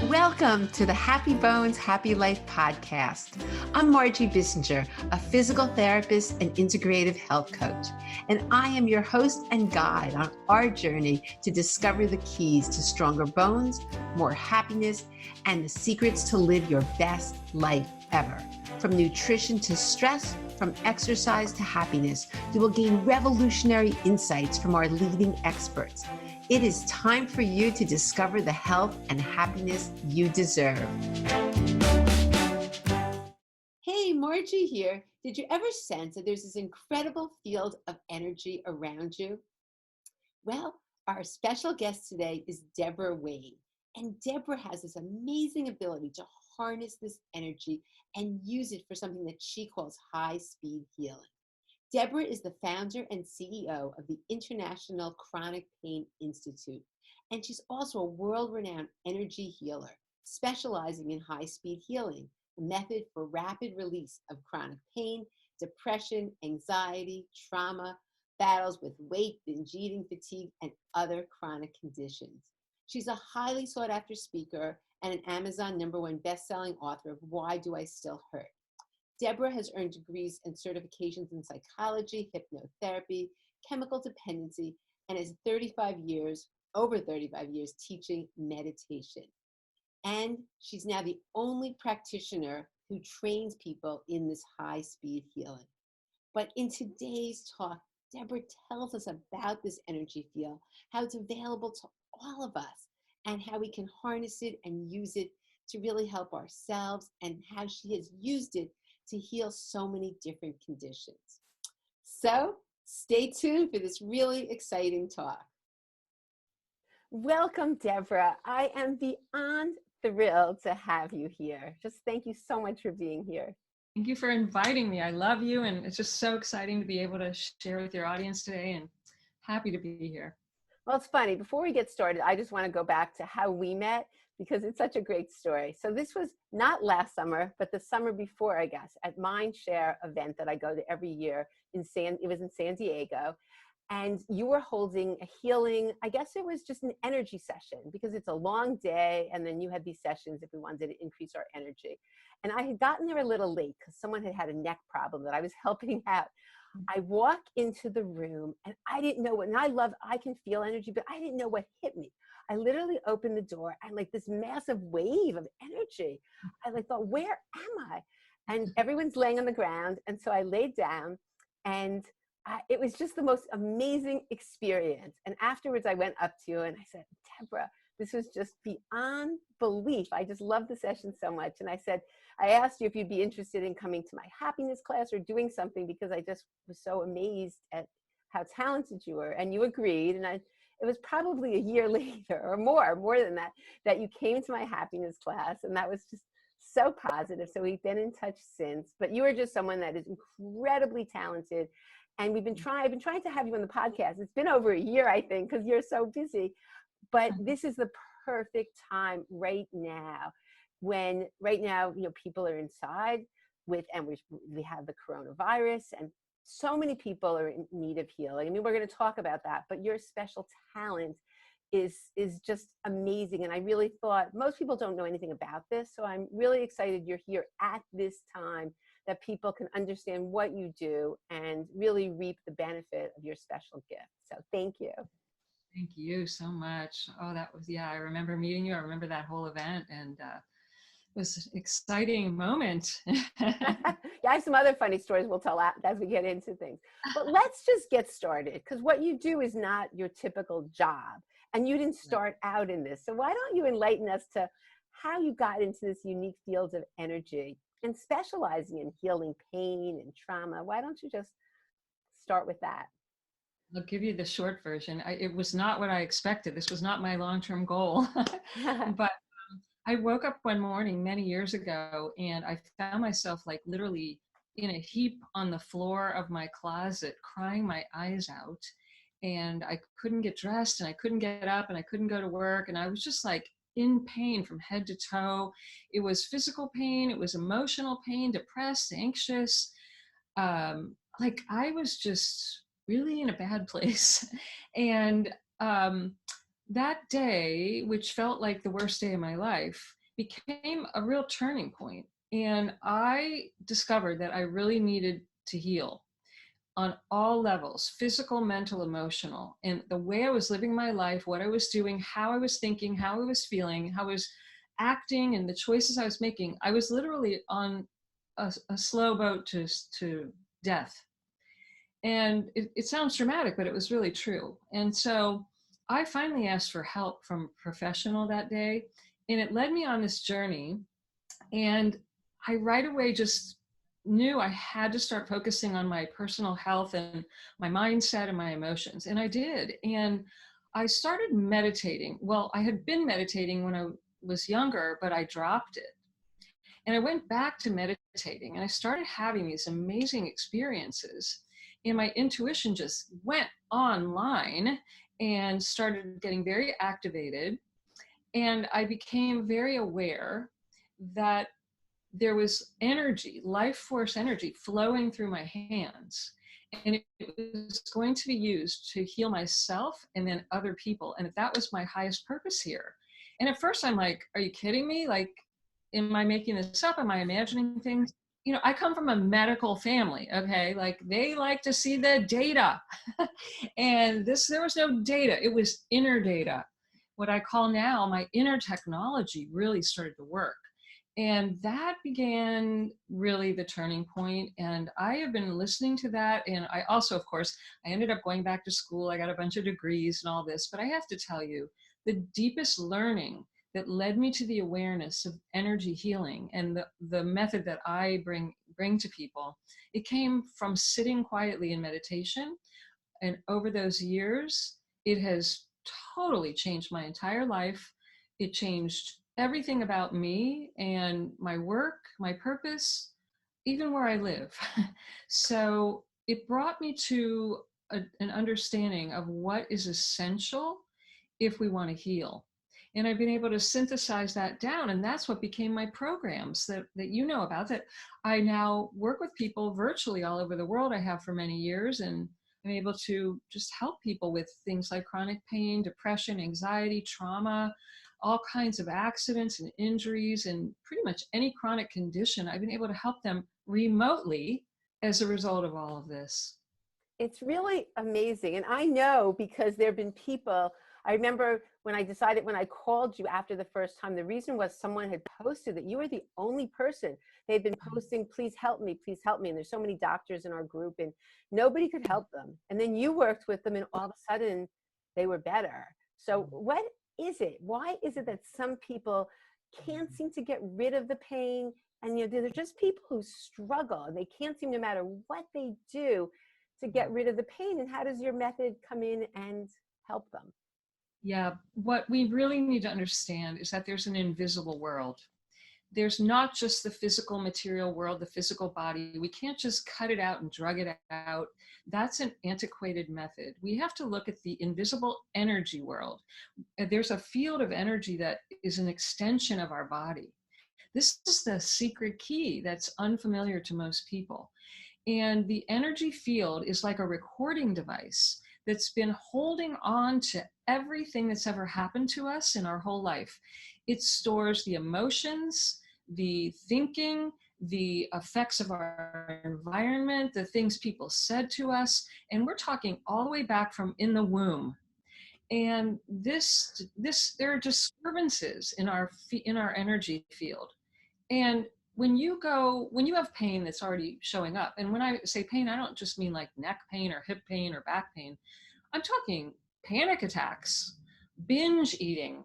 Welcome to the Happy Bones, Happy Life podcast. I'm Margie Bissinger, a physical therapist and integrative health coach, and I am your host and guide on our journey to discover the keys to stronger bones, more happiness, and the secrets to live your best life ever. From nutrition to stress, from exercise to happiness, you will gain revolutionary insights from our leading experts. It is time for you to discover the health and happiness you deserve. Hey, Margie here. Did you ever sense that there's this incredible field of energy around you? Well, our special guest today is Debora Wayne. And Debora has this amazing ability to harness this energy and use it for something that she calls high-speed healing. Debora is the founder and CEO of the International Chronic Pain Institute, and she's also a world-renowned energy healer, specializing in high-speed healing, a method for rapid release of chronic pain, depression, anxiety, trauma, battles with weight, binge-eating, fatigue, and other chronic conditions. She's a highly sought-after speaker and an Amazon #1 best-selling author of Why Do I Still Hurt? Debora has earned degrees and certifications in psychology, hypnotherapy, chemical dependency, and has over 35 years teaching meditation. And she's now the only practitioner who trains people in this high-speed healing. But in today's talk, Debora tells us about this energy field, how it's available to all of us, and how we can harness it and use it to really help ourselves, and how she has used it to heal so many different conditions. So stay tuned for this really exciting talk. Welcome, Debora. I am beyond thrilled to have you here. Just thank you so much for being here. Thank you for inviting me. I love you, and it's just so exciting to be able to share with your audience today, and happy to be here. Well, it's funny. Before we get started, I just want to go back to how we met, because it's such a great story. So this was not last summer, but the summer before, I guess, at Mindshare event that I go to every year it was in San Diego. And you were holding a healing, I guess it was just an energy session, because it's a long day. And then you had these sessions if we wanted to increase our energy. And I had gotten there a little late because someone had had a neck problem that I was helping out. I walk into the room and I didn't know what, and I can feel energy, but I didn't know what hit me. I literally opened the door and like this massive wave of energy. I thought, where am I? And everyone's laying on the ground. And so I laid down, and it was just the most amazing experience. And afterwards I went up to you and I said, Debora, this was just beyond belief. I just loved the session so much. And I asked you if you'd be interested in coming to my happiness class or doing something, because I just was so amazed at how talented you were. And you agreed. And it was probably a year later or more than that you came to my happiness class. And that was just so positive. So we've been in touch since. But you are just someone that is incredibly talented. And I've been trying to have you on the podcast. It's been over a year, I think, because you're so busy. But this is the perfect time right now, people are inside and we have the coronavirus, and so many people are in need of healing. I mean, we're going to talk about that, but your special talent is just amazing. And I really thought most people don't know anything about this. So I'm really excited you're here at this time, that people can understand what you do and really reap the benefit of your special gift. So thank you. Thank you so much. Oh, I remember meeting you. I remember that whole event, and it was an exciting moment. Yeah, I have some other funny stories we'll tell as we get into things. But let's just get started, because what you do is not your typical job, and you didn't start out in this. So why don't you enlighten us to how you got into this unique field of energy and specializing in healing pain and trauma? Why don't you just start with that? I'll give you the short version. It was not what I expected. This was not my long-term goal. But I woke up one morning many years ago, and I found myself like literally in a heap on the floor of my closet, crying my eyes out. And I couldn't get dressed, and I couldn't get up, and I couldn't go to work. And I was just like in pain from head to toe. It was physical pain. It was emotional pain, depressed, anxious. Like I was just really in a bad place. And that day, which felt like the worst day of my life, became a real turning point. And I discovered that I really needed to heal on all levels, physical, mental, emotional. And the way I was living my life, what I was doing, how I was thinking, how I was feeling, how I was acting, and the choices I was making, I was literally on a slow boat to death. And it sounds dramatic, but it was really true. And so I finally asked for help from a professional that day, and it led me on this journey. And I right away just knew I had to start focusing on my personal health and my mindset and my emotions. And I did. And I started meditating. Well, I had been meditating when I was younger, but I dropped it. And I went back to meditating and I started having these amazing experiences. And my intuition just went online and started getting very activated. And I became very aware that there was energy, life force energy flowing through my hands. And it was going to be used to heal myself and then other people. And that was my highest purpose here. And at first I'm like, are you kidding me? Like, am I making this up? Am I imagining things? You know, I come from a medical family, okay? Like they like to see the data. And there was no data. It was inner data. What I call now my inner technology really started to work. And that began really the turning point. And I have been listening to that. And I also, of course, I ended up going back to school. I got a bunch of degrees and all this. But I have to tell you, the deepest learning that led me to the awareness of energy healing and the method that I bring to people, it came from sitting quietly in meditation. And over those years, it has totally changed my entire life. It changed everything about me and my work, my purpose, even where I live. So it brought me to an understanding of what is essential if we want to heal. And I've been able to synthesize that down. And that's what became my programs that you know about, that I now work with people virtually all over the world. I have for many years. And I'm able to just help people with things like chronic pain, depression, anxiety, trauma, all kinds of accidents and injuries, and pretty much any chronic condition. I've been able to help them remotely as a result of all of this. It's really amazing. And I know because there have been people, I remember when I called you after the first time, the reason was someone had posted that you were the only person. They'd been posting, please help me, please help me. And there's so many doctors in our group and nobody could help them. And then you worked with them and all of a sudden they were better. So what is it? Why is it that some people can't seem to get rid of the pain? And they're just people who struggle and they can't seem, no matter what they do, to get rid of the pain. And how does your method come in and help them? Yeah, what we really need to understand is that there's an invisible world. There's not just the physical material world, the physical body. We can't just cut it out and drug it out. That's an antiquated method. We have to look at the invisible energy world. There's a field of energy that is an extension of our body. This is the secret key that's unfamiliar to most people. And the energy field is like a recording device that's been holding on to everything that's ever happened to us in our whole life. It stores the emotions, the thinking, the effects of our environment, the things people said to us, and we're talking all the way back from in the womb. And there are disturbances in our energy field. And when you have pain that's already showing up, and when I say pain, I don't just mean like neck pain or hip pain or back pain. I'm talking panic attacks, binge eating,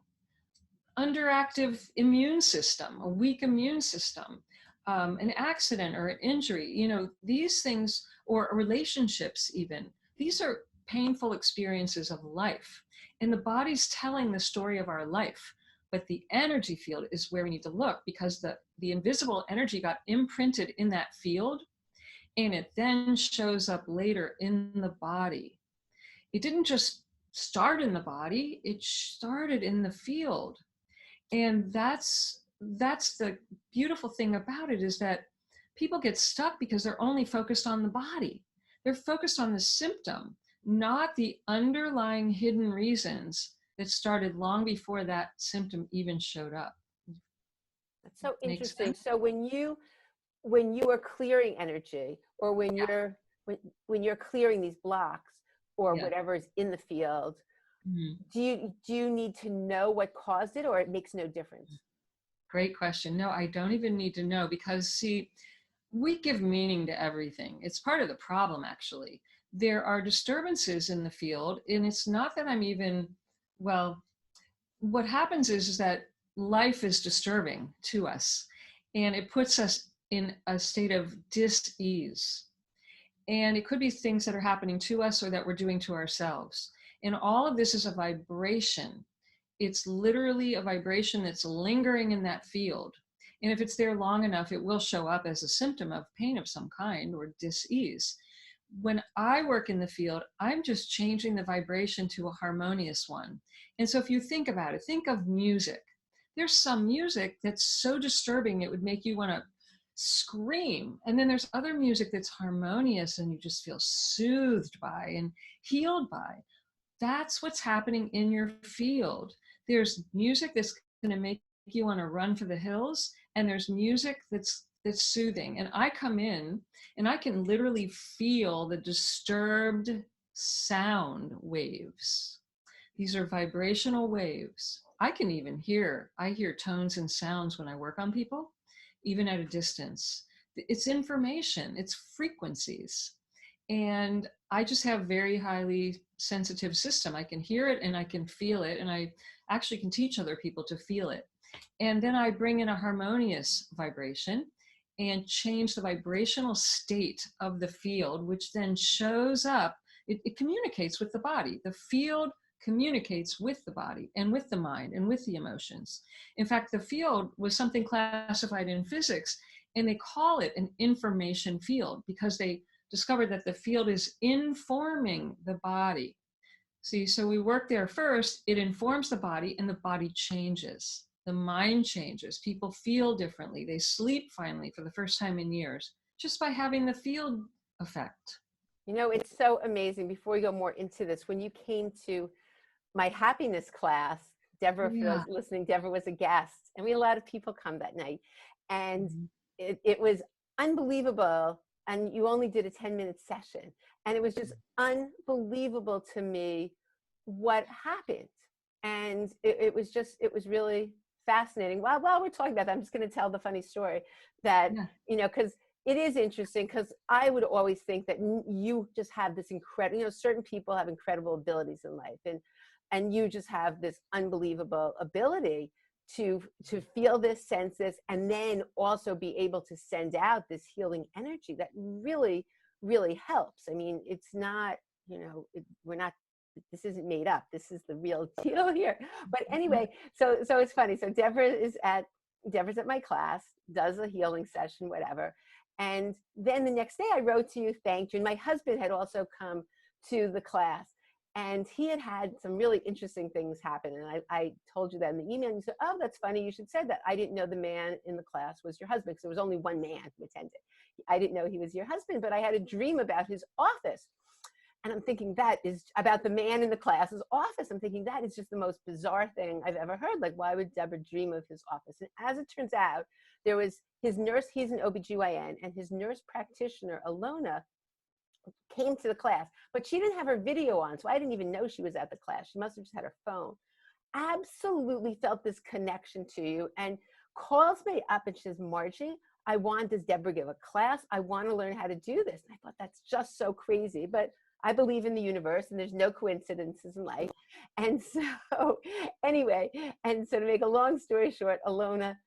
underactive immune system, a weak immune system, an accident or an injury, these things, or relationships even. These are painful experiences of life. And the body's telling the story of our life. But the energy field is where we need to look, because the invisible energy got imprinted in that field, and it then shows up later in the body. It didn't just start in the body, it started in the field. And that's the beautiful thing about it, is that people get stuck because they're only focused on the body. They're focused on the symptom, not the underlying hidden reasons that started long before that symptom even showed up. That's so Makes interesting. sense? So when you are clearing energy, or Yeah. when you're clearing these blocks or Yeah. whatever is in the field, Mhm. do you need to know what caused it, or it makes no difference? Great question. No, I don't even need to know because, see, we give meaning to everything. It's part of the problem, actually. There are disturbances in the field, and it's not that I'm even, well, what happens is that life is disturbing to us, and it puts us in a state of dis-ease. And it could be things that are happening to us or that we're doing to ourselves. And all of this is a vibration. It's literally a vibration that's lingering in that field. And if it's there long enough, it will show up as a symptom of pain of some kind or dis-ease. When I work in the field, I'm just changing the vibration to a harmonious one. And so if you think about it, think of music. There's some music that's so disturbing it would make you want to scream. And then there's other music that's harmonious and you just feel soothed by and healed by. That's what's happening in your field. There's music that's going to make you want to run for the hills, and there's music that's soothing. And I come in and I can literally feel the disturbed sound waves. These are vibrational waves. I can even I hear tones and sounds when I work on people, even at a distance. It's information, it's frequencies. And I just have very highly sensitive system. I can hear it and I can feel it, and I actually can teach other people to feel it. And then I bring in a harmonious vibration and change the vibrational state of the field, which then shows up. It communicates with the body. The field communicates with the body and with the mind and with the emotions. In fact, the field was something classified in physics, and they call it an information field because they discovered that the field is informing the body. See, so we work there first, it informs the body, and the body changes. The mind changes. People feel differently. They sleep finally for the first time in years just by having the field effect. It's so amazing. Before we go more into this, when you came to my happiness class, Deborah, for Yeah. those listening, Deborah was a guest, and we had a lot of people come that night. And Mhm. it was unbelievable. And you only did a 10-minute session. And it was just unbelievable to me what happened. And it was really fascinating. While we're talking about that, I'm just going to tell the funny story that, Yeah. because it is interesting, because I would always think that you just have this incredible, certain people have incredible abilities in life. And you just have this unbelievable ability to feel this, sense this, and then also be able to send out this healing energy that really, really helps. I mean, it's not, we're not, this isn't made up. This is the real deal here. But anyway, so it's funny. So Deborah's at my class, does a healing session, whatever. And then the next day I wrote to you, thanked you. And my husband had also come to the class. And he had some really interesting things happen. And I told you that in the email. And you said, oh, that's funny. You should say that. I didn't know the man in the class was your husband, because there was only one man who attended. I didn't know he was your husband, but I had a dream about his office. And I'm thinking that is about the man in the class's office. I'm thinking that is just the most bizarre thing I've ever heard. Like, why would Deborah dream of his office? And as it turns out, there was his nurse, he's an OBGYN, and his nurse practitioner, Alona, came to the class, but she didn't have her video on, so I didn't even know she was at the class. She must have just had her phone. Absolutely felt this connection to you, and calls me up and she says, Margie, does Deborah give a class? I want to learn how to do this. And I thought, that's just so crazy, but I believe in the universe and there's no coincidences in life. And so anyway, and so to make a long story short, Alona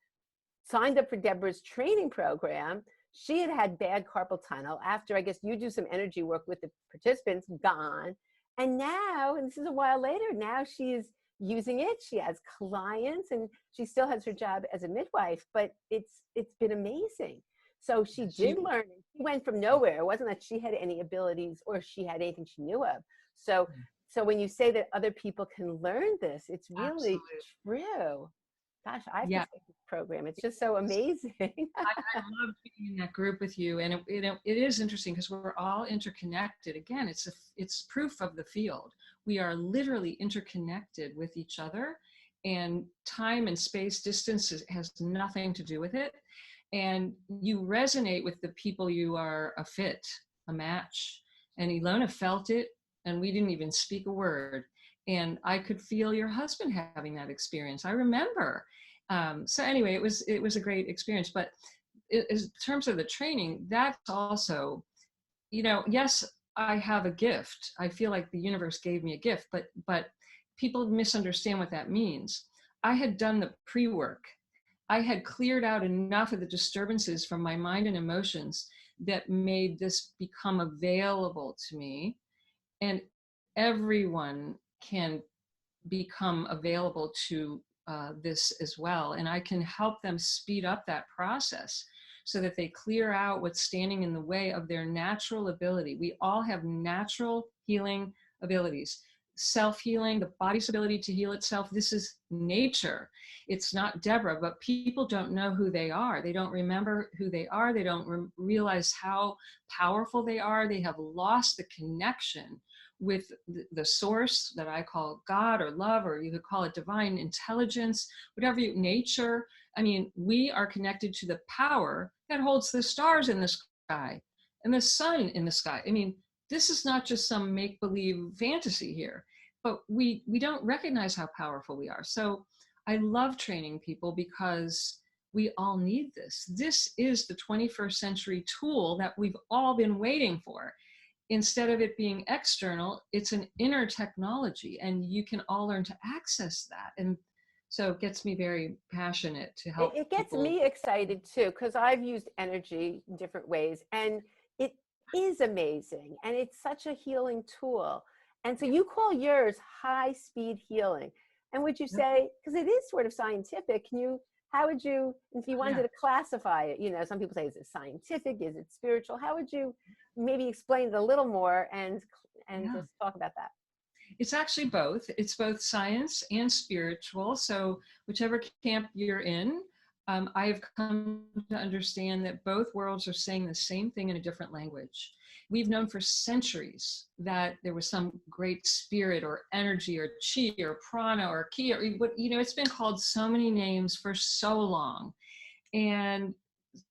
signed up for Deborah's training program. She had bad carpal tunnel after, I guess, you do some energy work with the participants, gone. And now, and this is a while later, now she's using it. She has clients and she still has her job as a midwife, but it's been amazing. So she did learn. She went from nowhere. It wasn't that she had any abilities or she had anything she knew of. So when you say that other people can learn this, it's really true. Gosh, I have to take this program. It's just so amazing. I love being in that group with you, and it is interesting because we're all interconnected. Again, it's proof of the field. We are literally interconnected with each other, and time and space distance has nothing to do with it. And you resonate with the people you are a fit, a match. And Ilona felt it, and we didn't even speak a word. And I could feel your husband having that experience. I remember. So anyway, it was a great experience. But in terms of the training, that's also, yes, I have a gift. I feel like the universe gave me a gift, but people misunderstand what that means. I had done the pre-work. I had cleared out enough of the disturbances from my mind and emotions that made this become available to me. And everyone can become available to this as well. And I can help them speed up that process so that they clear out what's standing in the way of their natural ability. We all have natural healing abilities. Self-healing, the body's ability to heal itself. This is nature. It's not Deborah, but people don't know who they are. They don't remember who they are. They don't realize how powerful they are. They have lost the connection with the source that I call God or love, or you could call it divine intelligence, whatever nature. I mean, we are connected to the power that holds the stars in the sky and the sun in the sky. I mean, this is not just some make-believe fantasy here, but we don't recognize how powerful we are. So I love training people because we all need this. This is the 21st century tool that we've all been waiting for. Instead of it being external, it's an inner technology, and you can all learn to access that. And so it gets me very passionate to help It gets people. me excited too, because I've used energy in different ways, and it is amazing, and it's such a healing tool. And so you call yours HighSpeed Healing. And would you say, because it is sort of scientific, how would you, if you wanted to classify it, some people say, is it scientific? Is it spiritual? How would you maybe explain it a little more and just talk about that? It's actually both. It's both science and spiritual. So whichever camp you're in, I've come to understand that both worlds are saying the same thing in a different language. We've known for centuries that there was some great spirit or energy or chi or prana or ki, or it's been called so many names for so long. And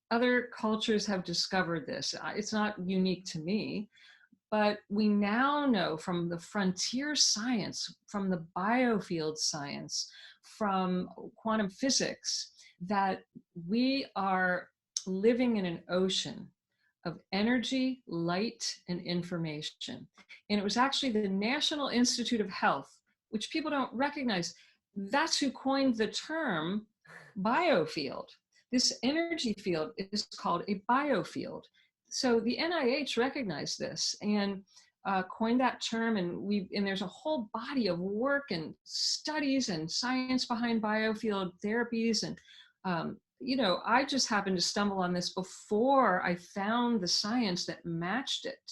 other cultures have discovered this. It's not unique to me. But we now know from the frontier science, from the biofield science, from quantum physics, that we are living in an ocean of energy, light, and information. And it was actually the National Institute of Health, which people don't recognize. That's who coined the term biofield. This energy field is called a biofield. So the NIH recognized this and coined that term, and there's a whole body of work and studies and science behind biofield therapies. And I just happened to stumble on this before I found the science that matched it.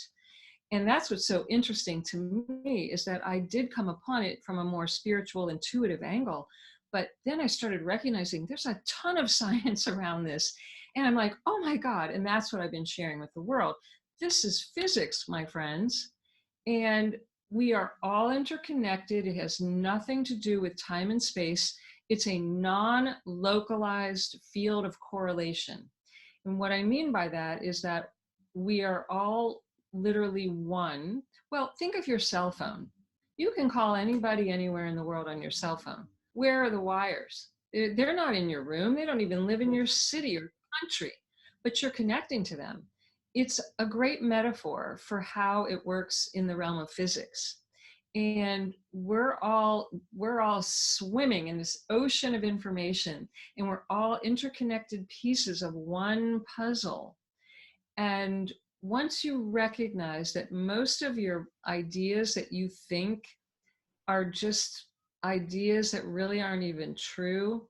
And that's what's so interesting to me, is that I did come upon it from a more spiritual, intuitive angle. But then I started recognizing there's a ton of science around this. And I'm like, oh my God. And that's what I've been sharing with the world. This is physics, my friends. And we are all interconnected. It has nothing to do with time and space. It's a non-localized field of correlation. And what I mean by that is that we are all literally one. Well, think of your cell phone. You can call anybody anywhere in the world on your cell phone. Where are the wires? They're not in your room. They don't even live in your city or country, but you're connecting to them. It's a great metaphor for how it works in the realm of physics. And we're all swimming in this ocean of information, and we're all interconnected pieces of one puzzle. And once you recognize that most of your ideas that you think are just ideas that really aren't even true,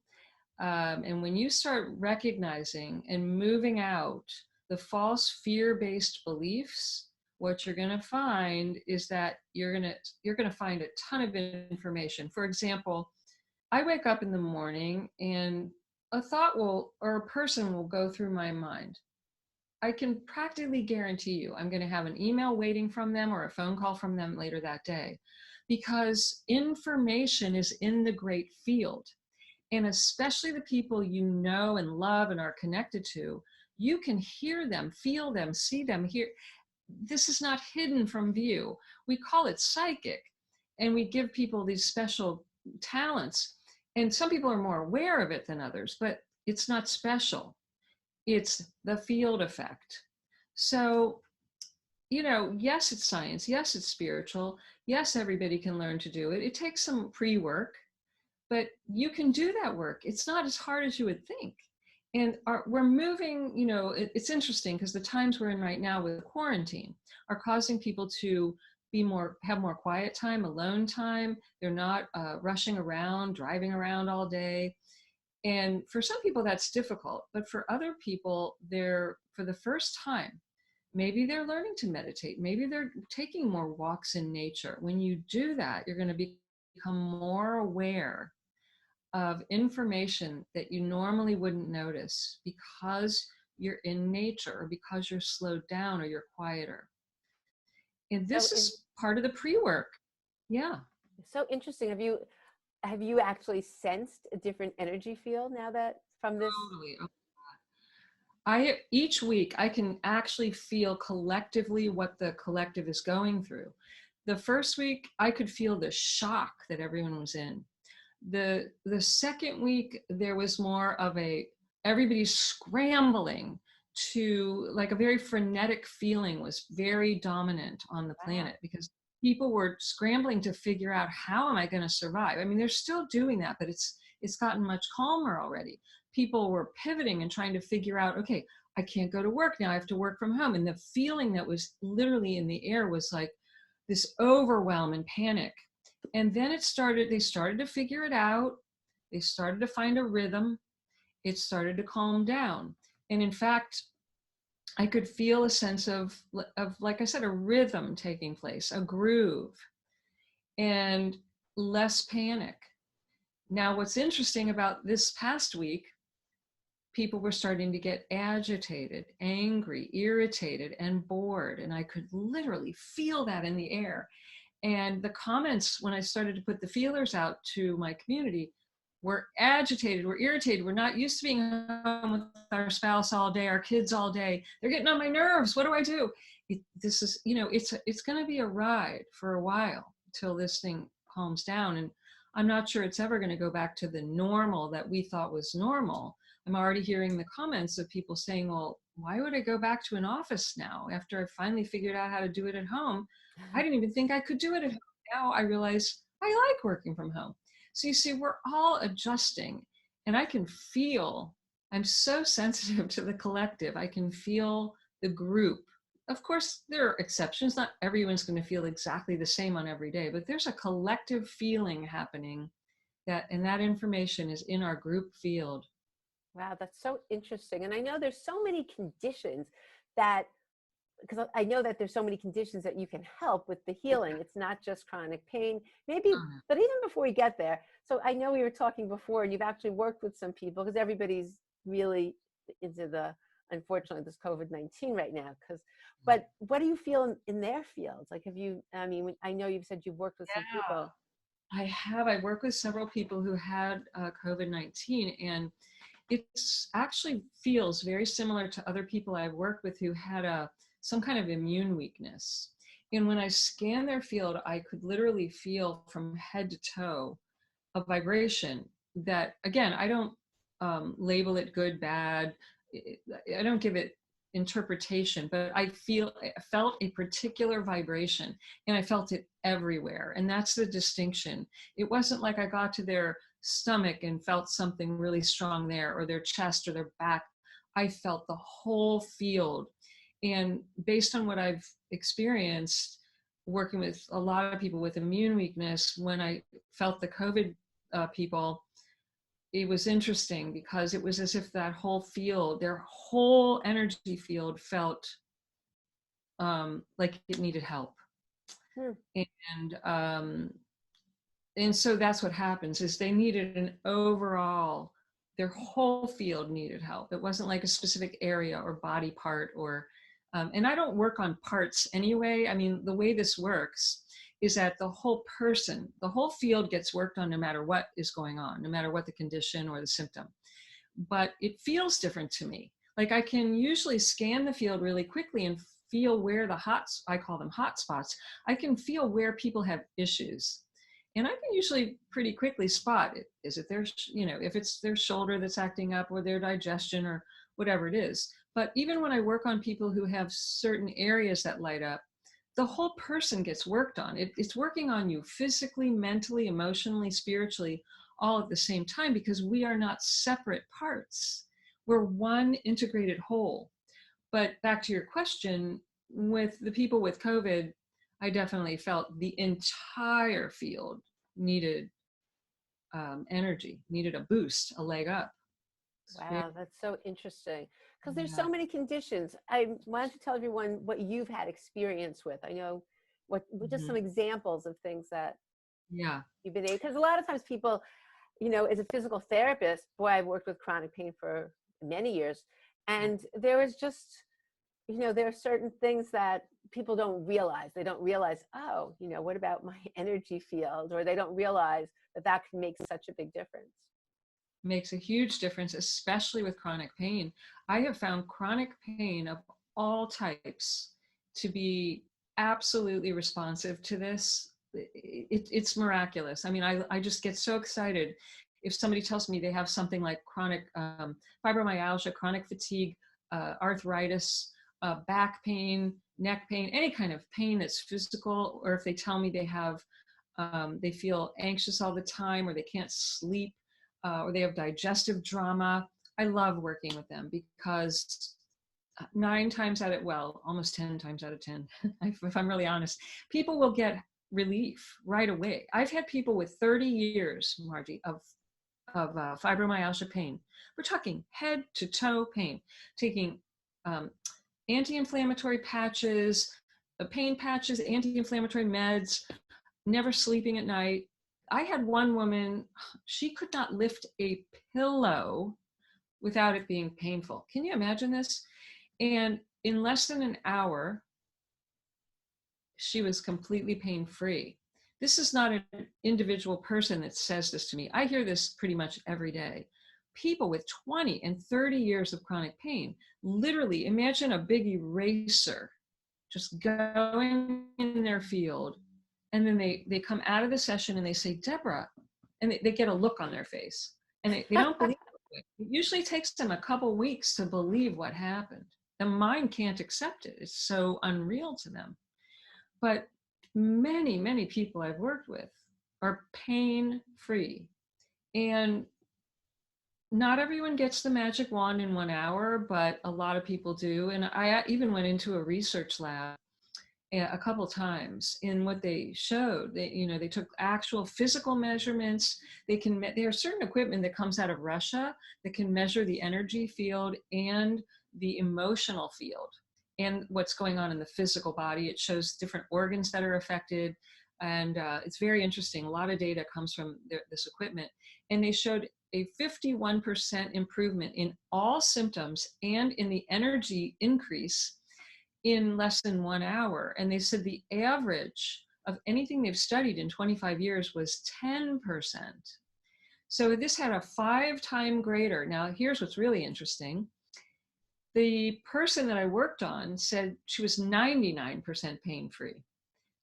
and when you start recognizing and moving out the false fear-based beliefs, what you're going to find is that you're going to find a ton of information. For example, I wake up in the morning and a thought or a person will go through my mind. I can practically guarantee you I'm going to have an email waiting from them or a phone call from them later that day. because information is in the great field. And especially the people you know and love and are connected to, you can hear them, feel them, see them, hear. This is not hidden from view. We call it psychic, and we give people these special talents. And some people are more aware of it than others, but it's not special. It's the field effect. So, yes, it's science. Yes, it's spiritual. Yes, everybody can learn to do it. It takes some pre-work, but you can do that work. It's not as hard as you would think. And we're moving, it's interesting because the times we're in right now with quarantine are causing people to have more quiet time, alone time. They're not rushing around, driving around all day. And for some people that's difficult, but for other people, for the first time, maybe they're learning to meditate. Maybe they're taking more walks in nature. When you do that, you're going to become more aware of information that you normally wouldn't notice because you're in nature or because you're slowed down or you're quieter. And this is part of the pre-work. Yeah. So interesting. Have you actually sensed a different energy field now that from this? Totally. Each week I can actually feel collectively what the collective is going through. The first week I could feel the shock that everyone was in. The second week there was more of everybody's scrambling to, like, a very frenetic feeling was very dominant on the planet because people were scrambling to figure out, how am I going to survive? I mean, they're still doing that, but it's gotten much calmer already. People were pivoting and trying to figure out, okay, I can't go to work now, I have to work from home. And the feeling that was literally in the air was like this overwhelm and panic. And then they started to figure it out. They started to find a rhythm. It started to calm down. And in fact, I could feel a sense of, like I said, a rhythm taking place, a groove, and less panic. Now, what's interesting about this past week, people were starting to get agitated, angry, irritated, and bored. And I could literally feel that in the air. And the comments when I started to put the feelers out to my community were agitated, we're irritated, we're not used to being home with our spouse all day, our kids all day. They're getting on my nerves. What do I do? This is, it's going to be a ride for a while till this thing calms down. And I'm not sure it's ever going to go back to the normal that we thought was normal. I'm already hearing the comments of people saying, well, why would I go back to an office now after I finally figured out how to do it at home? I didn't even think I could do it at home. Now I realize I like working from home. So you see, we're all adjusting, and I can feel, I'm so sensitive to the collective. I can feel the group. Of course, there are exceptions. Not everyone's going to feel exactly the same on every day, but there's a collective feeling happening and that information is in our group field. Wow, that's so interesting. And I know there's so many conditions that, because I know that there's so many conditions that you can help with the healing. It's not just chronic pain, maybe, but even before we get there. So I know we were talking before, and you've actually worked with some people, because everybody's really into unfortunately, this COVID-19 right now. But what do you feel in their fields? Like, I know you've said you've worked with some people. I have. I worked with several people who had COVID-19, and it actually feels very similar to other people I've worked with who had some kind of immune weakness. And when I scanned their field, I could literally feel from head to toe a vibration that, again, I don't label it good, bad. I don't give it interpretation, but I felt a particular vibration, and I felt it everywhere. And that's the distinction. It wasn't like I got to their stomach and felt something really strong there, or their chest or their back. I felt the whole field. And based on what I've experienced working with a lot of people with immune weakness, when I felt the COVID people, it was interesting because it was as if that whole field, their whole energy field, felt like it needed help. And so that's what happens, is they needed an overall, their whole field needed help. It wasn't like a specific area or body part and I don't work on parts anyway. I mean, the way this works is that the whole person, the whole field gets worked on no matter what is going on, no matter what the condition or the symptom. But it feels different to me. Like I can usually scan the field really quickly and feel where I call them hot spots. I can feel where people have issues. And I can usually pretty quickly spot it. Is it their, if it's their shoulder that's acting up or their digestion or whatever it is. But even when I work on people who have certain areas that light up, the whole person gets worked on. It's working on you physically, mentally, emotionally, spiritually, all at the same time, because we are not separate parts. We're one integrated whole. But back to your question, with the people with COVID, I definitely felt the entire field needed energy, needed a boost, a leg up. Wow, that's so interesting. Because there's Yeah. so many conditions. I wanted to tell everyone what you've had experience with. I know just some examples of things that Yeah. you've been able, because a lot of times people, as a physical therapist, boy, I've worked with chronic pain for many years. And there is just, there are certain things that people don't realize. They don't realize, oh, what about my energy field? Or they don't realize that can make such a big difference. Makes a huge difference, especially with chronic pain. I have found chronic pain of all types to be absolutely responsive to this. It's miraculous. I mean, I just get so excited if somebody tells me they have something like chronic fibromyalgia, chronic fatigue, arthritis, back pain, neck pain, any kind of pain that's physical, or if they tell me they have, they feel anxious all the time, or they can't sleep, or they have digestive drama. I love working with them because 9 times out of, well, almost 10 times out of 10, if I'm really honest, people will get relief right away. I've had people with 30 years, Margie, of fibromyalgia pain. We're talking head to toe pain, taking anti-inflammatory patches, pain patches, anti-inflammatory meds, never sleeping at night. I had one woman, she could not lift a pillow without it being painful. Can you imagine this? And in less than an hour, she was completely pain-free. This is not an individual person that says this to me. I hear this pretty much every day. People with 20 and 30 years of chronic pain, literally imagine a big eraser just going in their field. And then they come out of the session and they say, Debora, and they get a look on their face. And they don't believe it. It usually takes them a couple weeks to believe what happened. The mind can't accept it. It's so unreal to them. But many, many people I've worked with are pain-free. And not everyone gets the magic wand in 1 hour, but a lot of people do. And I even went into a research lab a couple times. In what they showed, they took actual physical measurements. There's certain equipment that comes out of Russia that can measure the energy field and the emotional field and what's going on in the physical body. It shows different organs that are affected. And it's very interesting. A lot of data comes from this equipment. And they showed a 51% improvement in all symptoms and in the energy increase in less than 1 hour. And they said the average of anything they've studied in 25 years was 10%. So this had a 5-time greater. Now, here's what's really interesting. The person that I worked on said she was 99% pain-free,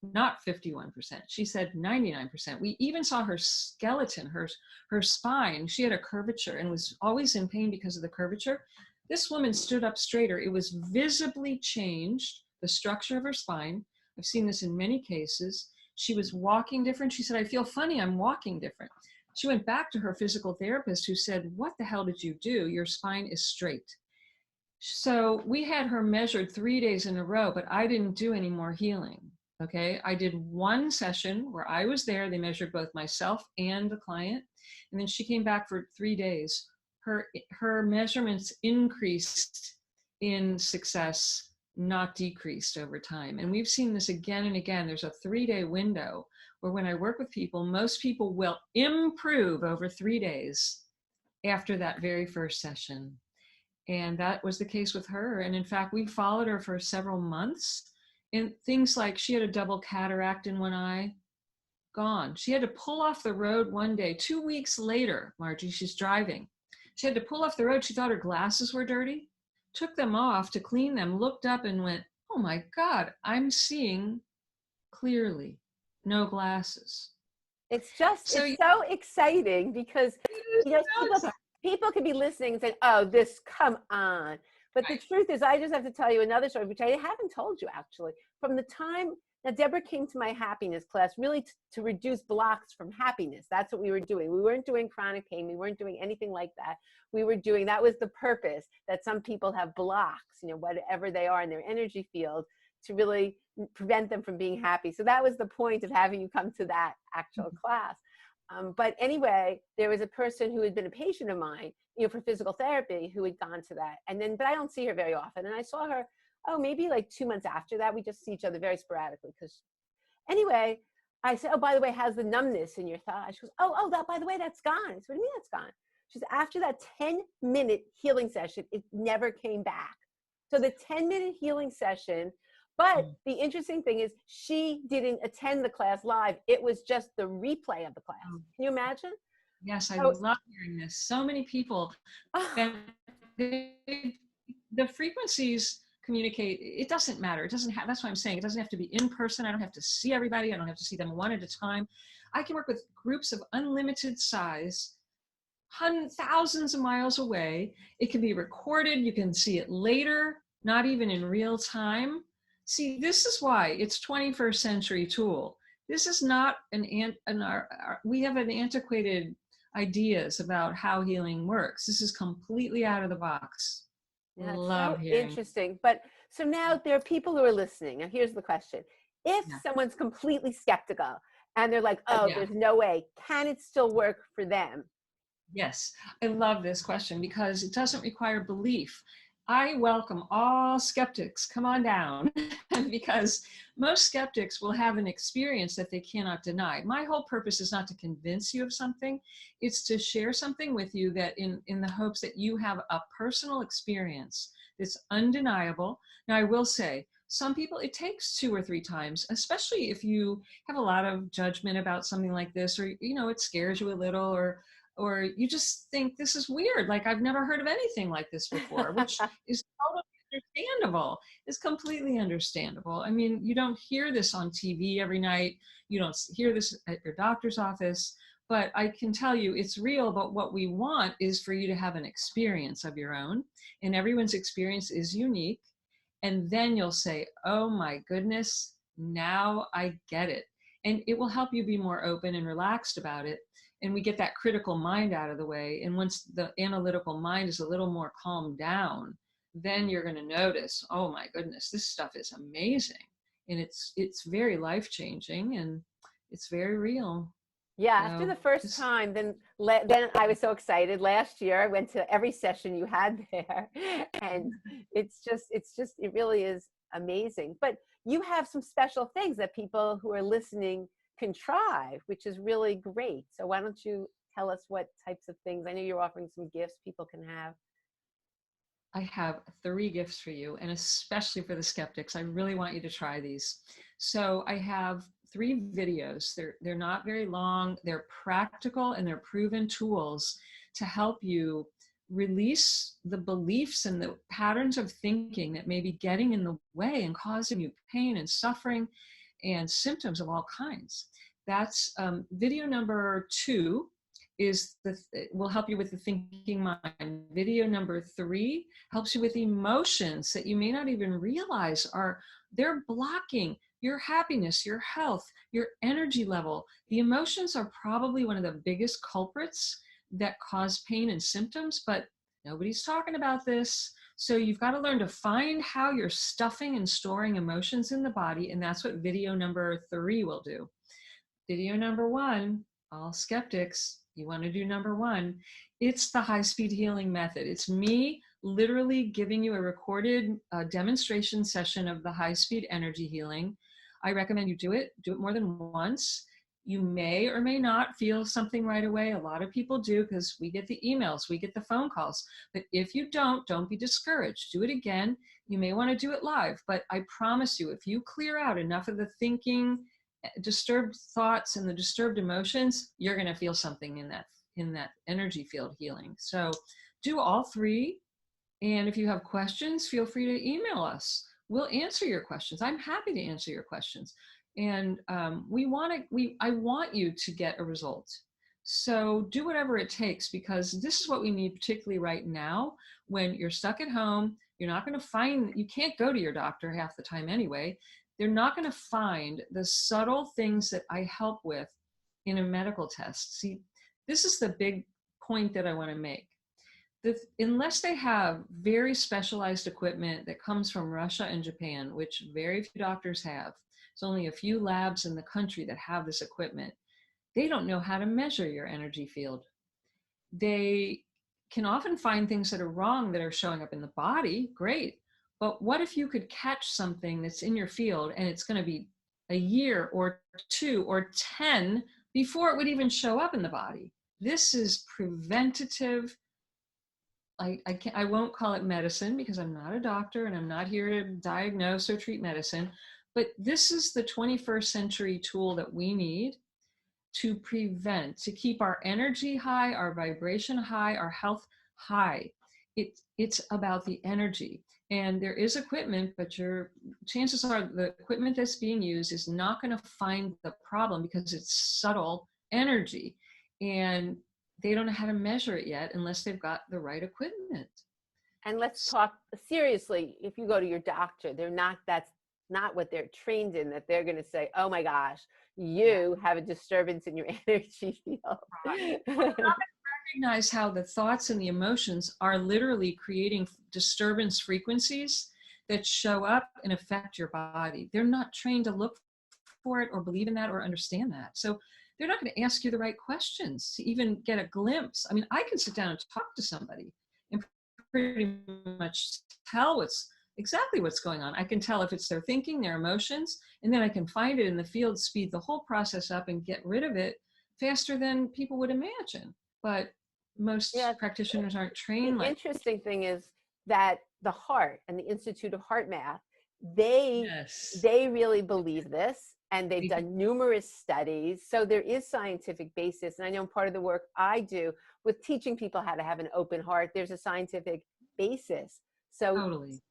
not 51%. She said 99%. We even saw her skeleton, her spine. She had a curvature and was always in pain because of the curvature. This woman stood up straighter. It was visibly changed, the structure of her spine. I've seen this in many cases. She was walking different. She said, I feel funny, I'm walking different. She went back to her physical therapist who said, what the hell did you do? Your spine is straight. So we had her measured 3 days in a row, but I didn't do any more healing. Okay, I did one session where I was there. They measured both myself and the client. And then she came back for 3 days. Her measurements increased in success, not decreased over time. And we've seen this again and again. There's a 3-day window where when I work with people, most people will improve over 3 days after that very first session. And that was the case with her. And in fact, we followed her for several months. And things like she had a double cataract in one eye, gone. She had to pull off the road one day, 2 weeks later, Margie, she's driving. She had to pull off the road. She thought her glasses were dirty, took them off to clean them, looked up and went, oh my God, I'm seeing clearly, no glasses. It's just, So it's so exciting because, you know, people could be listening and say, oh, this, come on. But the truth is, I just have to tell you another story, which I haven't told you actually. From the time that Debora came to my happiness class, really to reduce blocks from happiness. That's what we were doing. We weren't doing chronic pain. We weren't doing anything like that. We were doing, that was the purpose, that some people have blocks, you know, whatever they are in their energy field, to really prevent them from being happy. So that was the point of having you come to that actual class. But anyway, there was a person who had been a patient of mine, you know, for physical therapy, who had gone to that. And then, but I don't see her very often. And I saw her, oh, maybe like 2 months after that. We just see each other very sporadically. Because anyway, I said, oh, by the way, how's the numbness in your thigh? She goes, oh, that, by the way, that's gone. I said, what do you mean that's gone? She said, after that 10-minute healing session, it never came back. So the 10-minute healing session, but the interesting thing is she didn't attend the class live. It was just the replay of the class. Can you imagine? Yes, I love hearing this. So many people, the frequencies communicate. It doesn't matter. It doesn't have, that's what I'm saying. It doesn't have to be in person. I don't have to see everybody. I don't have to see them one at a time. I can work with groups of unlimited size, thousands of miles away. It can be recorded. You can see it later, not even in real time. See, this is why it's 21st century tool. This is not we have an antiquated ideas about how healing works. This is completely out of the box. Yeah, Love so hearing. interesting. But so now there are people who are listening. Now here's the question. If someone's completely skeptical and they're like, oh, there's no way, can it still work for them? Yes, I love this question because it doesn't require belief. I welcome all skeptics. Come on down. Because most skeptics will have an experience that they cannot deny. My whole purpose is not to convince you of something. It's to share something with you that in the hopes that you have a personal experience that's undeniable. Now, I will say, some people, it takes 2 or 3 times, especially if you have a lot of judgment about something like this, or, you know, it scares you a little, or you just think this is weird. Like, I've never heard of anything like this before, which is totally understandable. It's completely understandable. I mean, you don't hear this on TV every night. You don't hear this at your doctor's office, but I can tell you it's real. But what we want is for you to have an experience of your own, and everyone's experience is unique. And then you'll say, oh my goodness, now I get it. And it will help you be more open and relaxed about it. And we get that critical mind out of the way. And once the analytical mind is a little more calmed down, then you're going to notice, oh my goodness, this stuff is amazing. And it's very life-changing, and it's very real. Yeah, after the first time, then I was so excited. Last year, I went to every session you had there. And it really is amazing. But you have some special things that people who are listening can try, which is really great. So why don't you tell us what types of things? I know you're offering some gifts people can have. I have 3 gifts for you, and especially for the skeptics. I really want you to try these. So I have 3 videos. They're not very long. They're practical, and they're proven tools to help you release the beliefs and the patterns of thinking that may be getting in the way and causing you pain and suffering and symptoms of all kinds. That's video number 2 will help you with the thinking mind. Video number 3 helps you with emotions that you may not even realize they're blocking your happiness, your health, your energy level. The emotions are probably one of the biggest culprits that cause pain and symptoms, but nobody's talking about this. So you've got to learn to find how you're stuffing and storing emotions in the body, and that's what video number 3 will do. Video number 1, all skeptics, you want to do number 1, it's the HighSpeed Healing method. It's me literally giving you a recorded demonstration session of the HighSpeed energy healing. I recommend you do it more than once. You may or may not feel something right away. A lot of people do because we get the emails, we get the phone calls. But if you don't be discouraged. Do it again. You may want to do it live, but I promise you, if you clear out enough of the thinking, disturbed thoughts and the disturbed emotions, you're going to feel something in that energy field healing. So do all three. And if you have questions, feel free to email us. We'll answer your questions. I'm happy to answer your questions. And I want you to get a result. So do whatever it takes, because this is what we need, particularly right now when you're stuck at home. You're not going to find, you can't go to your doctor half the time anyway. They're not going to find the subtle things that I help with in a medical test. See, this is the big point that I want to make. Unless they have very specialized equipment that comes from Russia and Japan, which very few doctors have, there's only a few labs in the country that have this equipment, they don't know how to measure your energy field. They can often find things that are wrong that are showing up in the body, great. But what if you could catch something that's in your field and it's going to be a year or 2 or 10 before it would even show up in the body? This is preventative. I won't call it medicine because I'm not a doctor and I'm not here to diagnose or treat medicine, but this is the 21st century tool that we need to prevent, to keep our energy high, our vibration high, our health high. It's about the energy. And there is equipment, but your chances are the equipment that's being used is not going to find the problem because it's subtle energy. And they don't know how to measure it yet unless they've got the right equipment. And let's talk seriously. If you go to your doctor, that's not what they're trained in, that they're going to say, oh my gosh, you have a disturbance in your energy field. Right. Recognize how the thoughts and the emotions are literally creating disturbance frequencies that show up and affect your body. They're not trained to look for it or believe in that or understand that. So they're not going to ask you the right questions to even get a glimpse. I mean, I can sit down and talk to somebody and pretty much tell exactly what's going on. I can tell if it's their thinking, their emotions, and then I can find it in the field, speed the whole process up and get rid of it faster than people would imagine. But most practitioners aren't trained the like interesting thing is that the heart and the Institute of Heart Math, they really believe this, and they've done numerous studies. So there is scientific basis. And I know part of the work I do with teaching people how to have an open heart, there's a scientific basis. So, totally.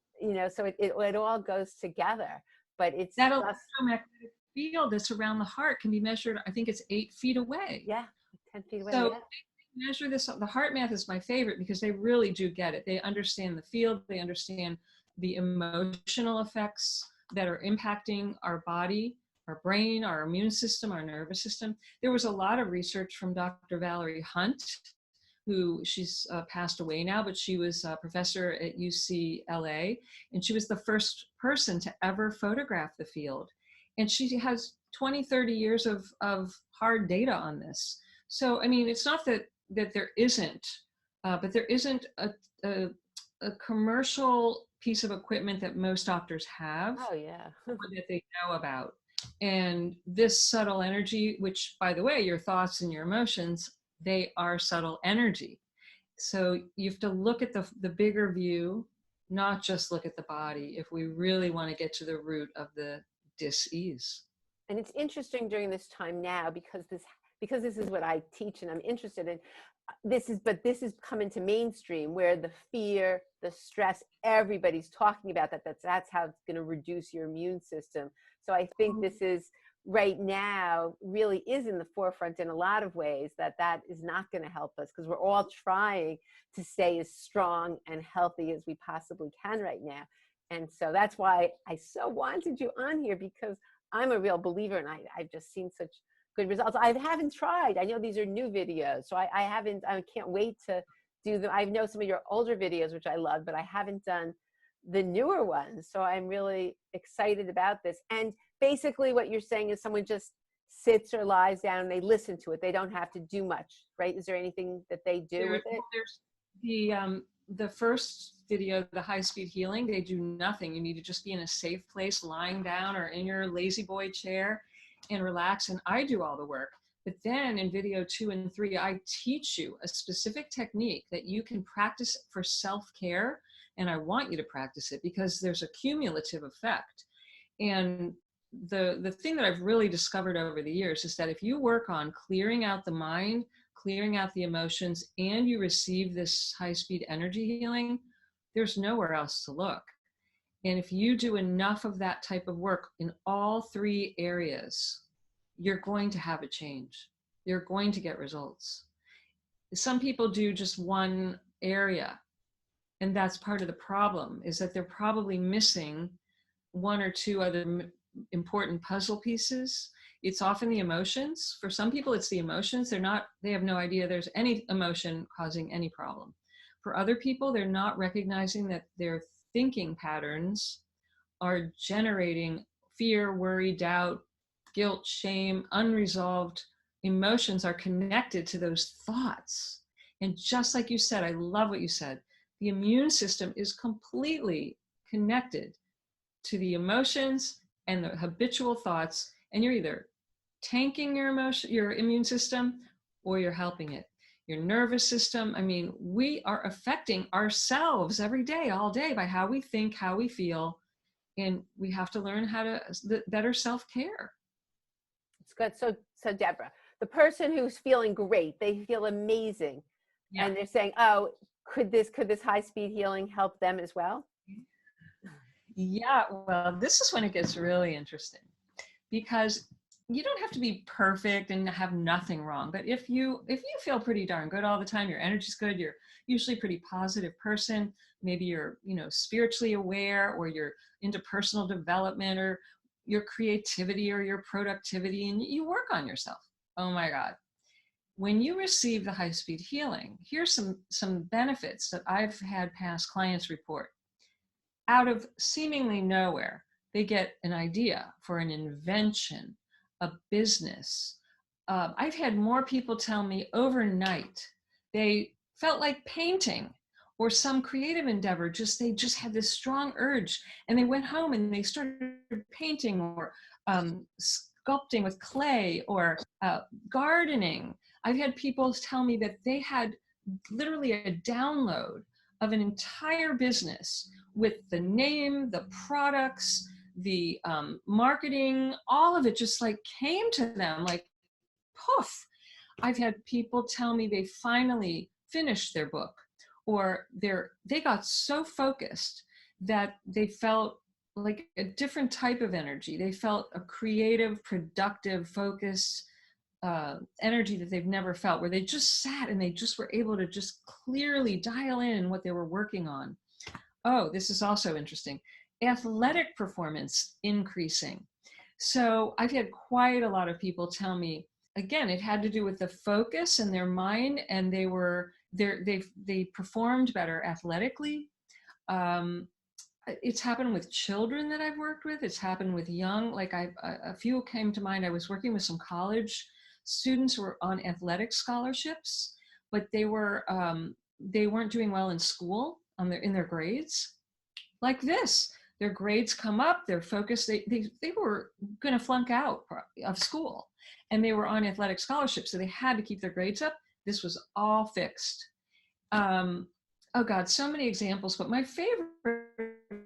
So it all goes together. But it's that electromagnetic field that's around the heart can be measured, I think it's 8 feet away. Yeah, 10 feet away. So they measure this. The heart math is my favorite because they really do get it. They understand the field. They understand the emotional effects that are impacting our body, our brain, our immune system, our nervous system. There was a lot of research from Dr. Valerie Hunt, who she's passed away now, but she was a professor at UCLA, and she was the first person to ever photograph the field. And she has 20, 30 years of hard data on this. So, I mean, it's not that there isn't, but there isn't a commercial piece of equipment that most doctors have. Oh, yeah. Or that they know about. And this subtle energy, which, by the way, your thoughts and your emotions, they are subtle energy. So you have to look at the bigger view, not just look at the body, if we really want to get to the root of the dis-ease. And it's interesting during this time now, because this is what I teach and I'm interested in. This is coming to mainstream, where the fear, the stress, everybody's talking about that's how it's going to reduce your immune system. So I think this is right now really is in the forefront in a lot of ways, that is not going to help us, because we're all trying to stay as strong and healthy as we possibly can right now. And so that's why I so wanted you on here, because I'm a real believer, and I've just seen such good results. I haven't tried. I know these are new videos, so I can't wait to do them. I know some of your older videos, which I love, but I haven't done the newer ones. So I'm really excited about this. And basically what you're saying is someone just sits or lies down and they listen to it. They don't have to do much, right? Is there anything that they do with it? There's the first video, the HighSpeed Healing, they do nothing. You need to just be in a safe place, lying down or in your lazy boy chair. and relax, and I do all the work. But then in video 2 and 3, I teach you a specific technique that you can practice for self-care. And I want you to practice it because there's a cumulative effect. And the thing that I've really discovered over the years is that if you work on clearing out the mind, clearing out the emotions, and you receive this high-speed energy healing, there's nowhere else to look. And if you do enough of that type of work in all 3 areas, you're going to have a change. You're going to get results. Some people do just one area, and that's part of the problem, is that they're probably missing 1 or 2 other important puzzle pieces. It's often the emotions. For some people, it's the emotions. They have no idea there's any emotion causing any problem. For other people, they're not recognizing that their thinking patterns are generating fear, worry, doubt, guilt, shame, unresolved emotions are connected to those thoughts. And just like you said, I love what you said, the immune system is completely connected to the emotions and the habitual thoughts, and you're either tanking your immune system, or you're helping it. Your nervous system, I mean, we are affecting ourselves every day, all day, by how we think, how we feel, and we have to learn how to better self-care. It's good. So Deborah, the person who's feeling great, they feel amazing, Yeah. and they're saying, "Oh, could this high-speed healing help them as well?" Yeah, well, this is when it gets really interesting, because you don't have to be perfect and have nothing wrong. But if you feel pretty darn good all the time, your energy's good, you're usually a pretty positive person, maybe you're, spiritually aware, or you're into personal development, or your creativity or your productivity, and you work on yourself. Oh my God. When you receive the high-speed healing, here's some benefits that I've had past clients report. Out of seemingly nowhere, they get an idea for an invention, a business. I've had more people tell me overnight they felt like painting or some creative endeavor. They just had this strong urge, and they went home and they started painting or sculpting with clay or gardening. I've had people tell me that they had literally a download of an entire business with the name, the products, the marketing, all of it just like came to them like poof. I've had people tell me they finally finished their book, or they got so focused that they felt like a different type of energy. They felt a creative, productive, focused energy that they've never felt, where they just sat and they just were able to just clearly dial in what they were working on. Oh, this is also interesting. Athletic performance increasing. So I've had quite a lot of people tell me, again, it had to do with the focus in their mind, and they performed better athletically. It's happened with children that I've worked with. It's happened with young, like a few came to mind. I was working with some college students who were on athletic scholarships, but they weren't doing well in school in their grades. Like this, their grades come up, they're focused. They were going to flunk out of school, and they were on athletic scholarships, so they had to keep their grades up. This was all fixed. Oh God, so many examples, but my favorite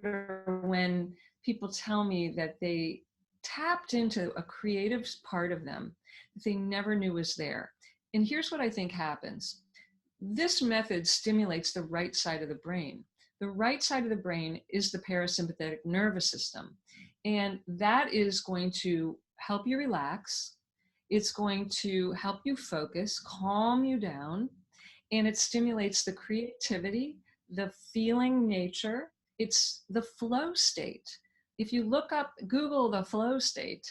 are when people tell me that they tapped into a creative part of them that they never knew was there. And here's what I think happens. This method stimulates the right side of the brain. The right side of the brain is the parasympathetic nervous system. And that is going to help you relax. It's going to help you focus, calm you down, and it stimulates the creativity, the feeling nature. It's the flow state. If you Google the flow state,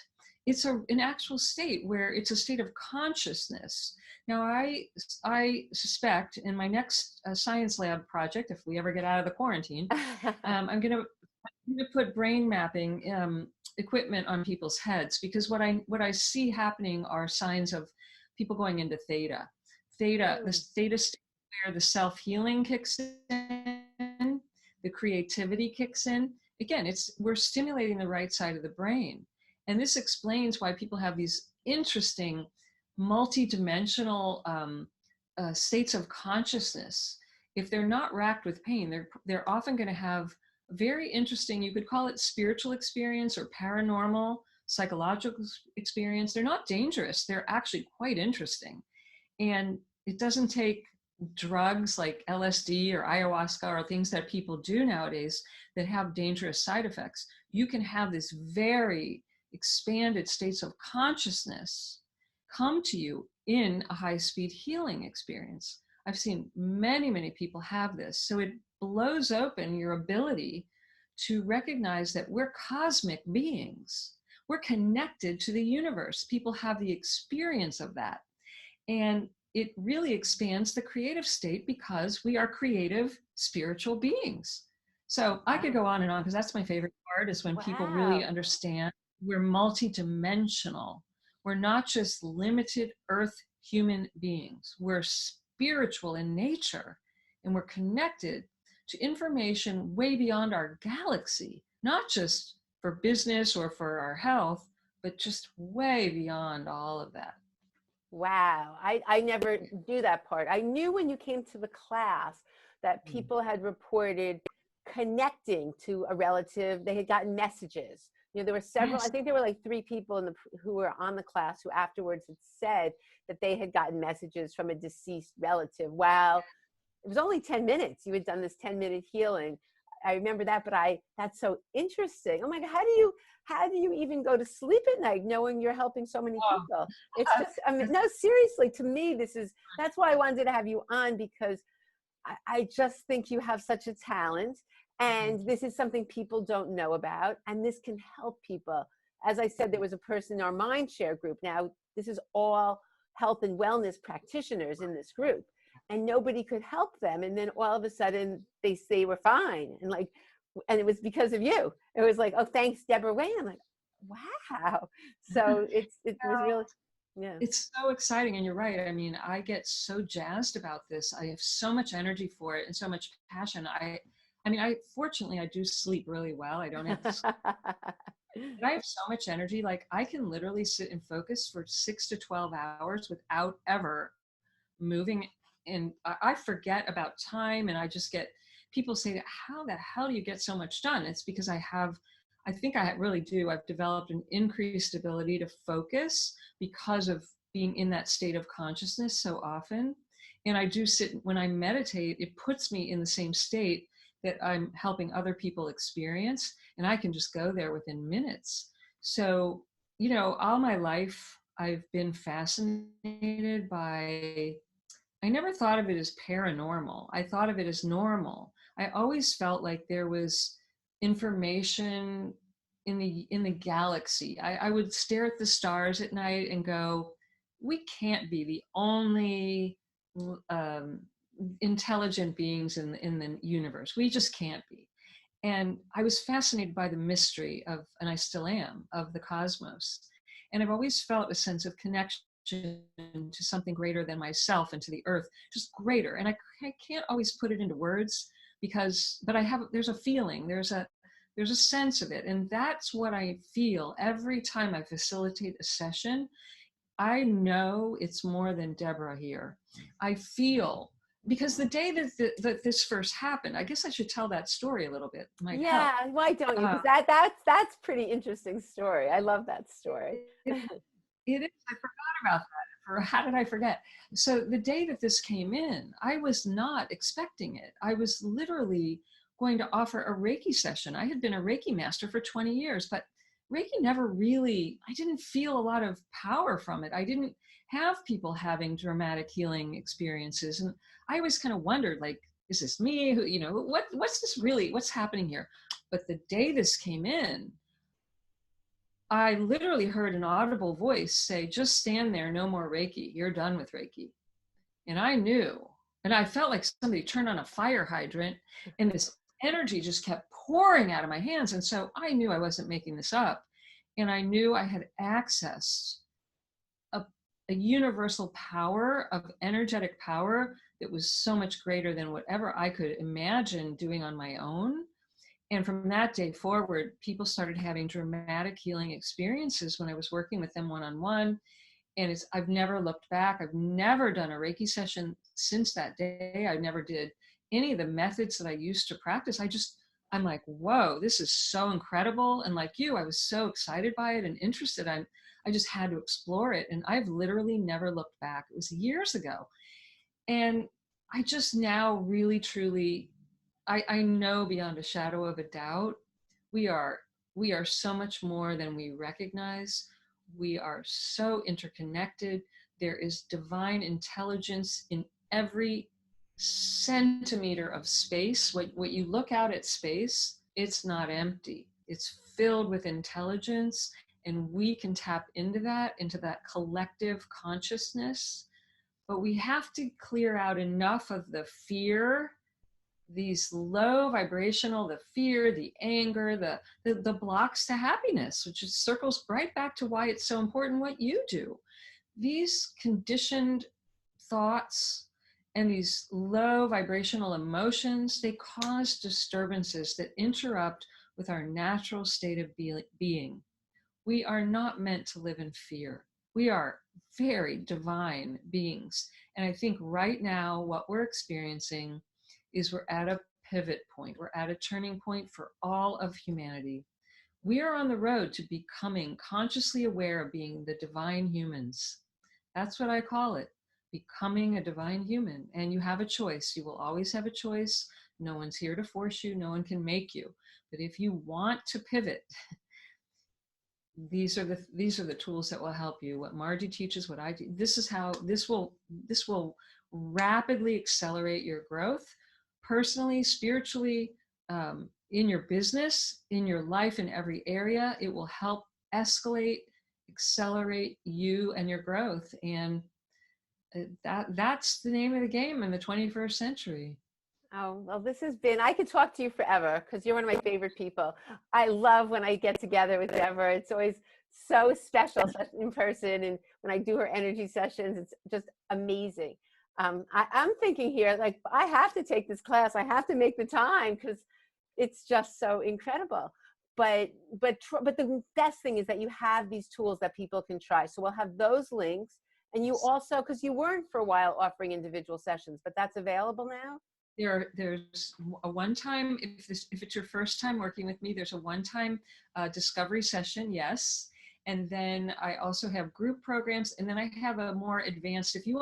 it's an actual state where it's a state of consciousness. Now, I suspect in my next science lab project, if we ever get out of the quarantine, I'm going to put brain mapping equipment on people's heads, because what I see happening are signs of people going into theta. The theta state where the self-healing kicks in, the creativity kicks in. Again, we're stimulating the right side of the brain. And this explains why people have these interesting multi-dimensional states of consciousness. If they're not racked with pain, they're often going to have very interesting, you could call it spiritual experience or paranormal, psychological experience. They're not dangerous. They're actually quite interesting. And it doesn't take drugs like LSD or ayahuasca or things that people do nowadays that have dangerous side effects. You can have this very expanded states of consciousness come to you in a high-speed healing experience. I've seen many, many people have this. So it blows open your ability to recognize that we're cosmic beings. We're connected to the universe. People have the experience of that. And it really expands the creative state because we are creative spiritual beings. So I could go on and on because that's my favorite part, is when people really understand we're multidimensional. We're not just limited earth human beings. We're spiritual in nature, and we're connected to information way beyond our galaxy, not just for business or for our health, but just way beyond all of that. Wow. I never knew that part. I knew when you came to the class that people had reported connecting to a relative. They had gotten messages. You know, there were several, I think there were like 3 people who were on the class who afterwards had said that they had gotten messages from a deceased relative. Wow. It was only 10 minutes. You had done this 10-minute healing. I remember that, but that's so interesting. Oh my God, how do you even go to sleep at night knowing you're helping so many people? It's just, I mean, no, seriously, to me, that's why I wanted to have you on, because I just think you have such a talent, and this is something people don't know about, and this can help people. As I said, there was a person in our Mindshare group. Now, this is all health and wellness practitioners in this group, and nobody could help them. And then all of a sudden they were fine. And it was because of you. It was like, oh, thanks, Debora Wayne. I'm like, wow. So it was really, yeah. It's so exciting. And you're right. I mean, I get so jazzed about this. I have so much energy for it and so much passion. Fortunately, I do sleep really well. I don't have to sleep. But I have so much energy. Like, I can literally sit and focus for 6 to 12 hours without ever moving. And I forget about time, and I just get, people say, how the hell do you get so much done? It's because I think I really do. I've developed an increased ability to focus because of being in that state of consciousness so often. And I do sit, when I meditate, it puts me in the same state that I'm helping other people experience, and I can just go there within minutes. So, you know, all my life, I've been fascinated by, I never thought of it as paranormal. I thought of it as normal. I always felt like there was information in the galaxy. I would stare at the stars at night and go, we can't be the only intelligent beings in the universe. We just can't be. And I was fascinated by the mystery of, and I still am, of the cosmos. And I've always felt a sense of connection to something greater than myself and to the earth, just greater. And I can't always put it into words but there's a feeling, there's a sense of it. And that's what I feel every time I facilitate a session. I know it's more than Debora here. I feel, because the day that this first happened, I guess I should tell that story a little bit. Yeah, why don't you? Because that's pretty interesting story. I love that story. It is. I forgot about that. How did I forget? So the day that this came in, I was not expecting it. I was literally going to offer a Reiki session. I had been a Reiki master for 20 years, but Reiki never really, I didn't feel a lot of power from it. I didn't have people having dramatic healing experiences. And I always kind of wondered, like, is this me? Who, you know, what's this really, what's happening here? But the day this came in, I literally heard an audible voice say, just stand there, no more Reiki. You're done with Reiki. And I knew, and I felt like somebody turned on a fire hydrant, and this energy just kept pouring out of my hands. And so I knew I wasn't making this up. And I knew I had accessed a universal power of energetic power that was so much greater than whatever I could imagine doing on my own. And from that day forward, people started having dramatic healing experiences when I was working with them one-on-one. And I've never looked back. I've never done a Reiki session since that day. I never did any of the methods that I used to practice. I'm like, whoa, this is so incredible. And like you, I was so excited by it and interested. I just had to explore it. And I've literally never looked back. It was years ago. And I just now really, truly, I know beyond a shadow of a doubt, we are so much more than we recognize. We are so interconnected. There is divine intelligence in every centimeter of space. What you look out at space, it's not empty. It's filled with intelligence, and we can tap into that collective consciousness. But we have to clear out enough of the fear, these low vibrational, the fear, the anger, the blocks to happiness, which just circles right back to why it's so important what you do. These conditioned thoughts and these low vibrational emotions, they cause disturbances that interrupt with our natural state of being. We are not meant to live in fear. We are very divine beings. And I think right now what we're experiencing is we're at a pivot point. We're at a turning point for all of humanity. We are on the road to becoming consciously aware of being the divine humans. That's what I call it, becoming a divine human. And you have a choice. You will always have a choice. No one's here to force you. No one can make you. But if you want to pivot, these are the tools that will help you. What Margie teaches, what I do, this will rapidly accelerate your growth, personally, spiritually, in your business, in your life, in every area. It will help escalate, accelerate you and your growth. And that's the name of the game in the 21st century. Oh, well, I could talk to you forever because you're one of my favorite people. I love when I get together with Debora. It's always so special in person. And when I do her energy sessions, it's just amazing. I'm thinking here, like, I have to take this class. I have to make the time because it's just so incredible. But the best thing is that you have these tools that people can try. So we'll have those links. And you also, because you weren't for a while offering individual sessions, but that's available now? There's a one-time, if it's your first time working with me, there's a one-time discovery session, yes. And then I also have group programs, and then I have a more advanced, if you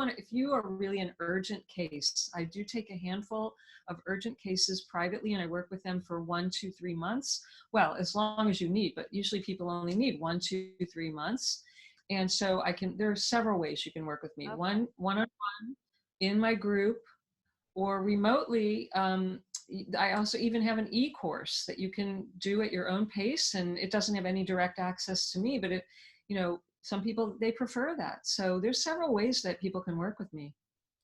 are really an urgent case, I do take a handful of urgent cases privately, and I work with them for 1, 2, 3 months. Well, as long as you need, but usually people only need 1, 2, 3 months. And so there are several ways you can work with me. Okay. One-on-one in my group, or remotely. I also even have an e-course that you can do at your own pace, and it doesn't have any direct access to me, but some people, they prefer that. So there's several ways that people can work with me.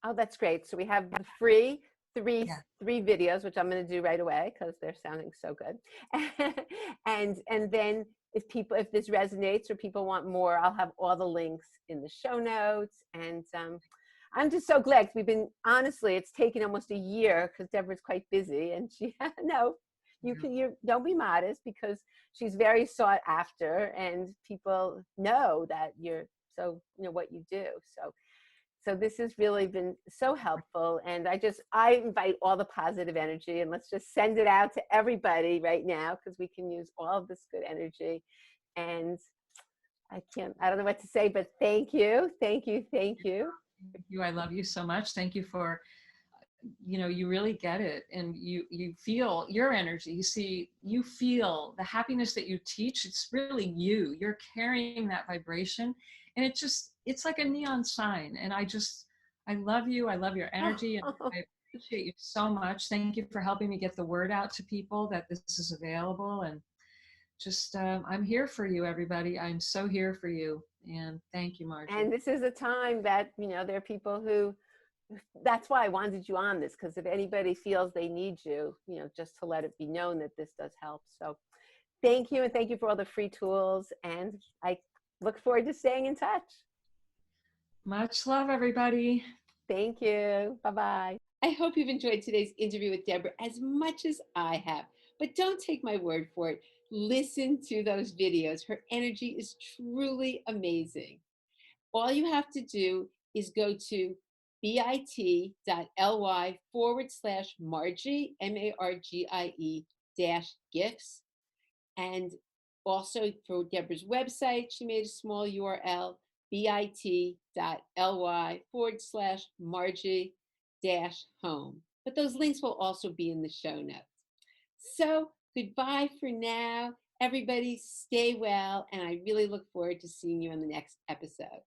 Oh, that's great. So we have the free three videos, which I'm going to do right away because they're sounding so good. and then if this resonates or people want more, I'll have all the links in the show notes. And I'm just so glad. Honestly, it's taken almost a year because Debora's quite busy, and you don't be modest because she's very sought after, and people know that what you do. So this has really been so helpful, and I invite all the positive energy, and let's just send it out to everybody right now because we can use all of this good energy. And I don't know what to say, but thank you. Thank you. Thank you. I love you so much. Thank you for, you really get it, and you feel your energy. You feel the happiness that you teach. It's really you're carrying that vibration, and it's like a neon sign. And I love you. I love your energy, and I appreciate you so much. Thank you for helping me get the word out to people that this is available. And I'm here for you, everybody. I'm so here for you. And thank you, Margie. And this is a time that, there are people that's why I wanted you on this, because if anybody feels they need you, just to let it be known that this does help. So thank you. And thank you for all the free tools. And I look forward to staying in touch. Much love, everybody. Thank you. Bye-bye. I hope you've enjoyed today's interview with Debora as much as I have. But don't take my word for it. Listen to those videos. Her energy is truly amazing. All you have to do is go to bit.ly/Margie, Margie -gifts. And also for Deborah's website, she made a small URL, bit.ly/Margie-home. But those links will also be in the show notes. So goodbye for now. Everybody stay well, and I really look forward to seeing you on the next episode.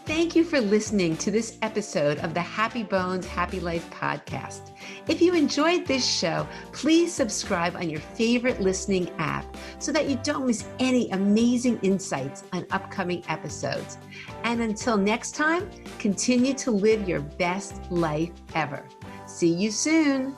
Thank you for listening to this episode of the Happy Bones, Happy Life podcast. If you enjoyed this show, please subscribe on your favorite listening app so that you don't miss any amazing insights on upcoming episodes. And until next time, continue to live your best life ever. See you soon.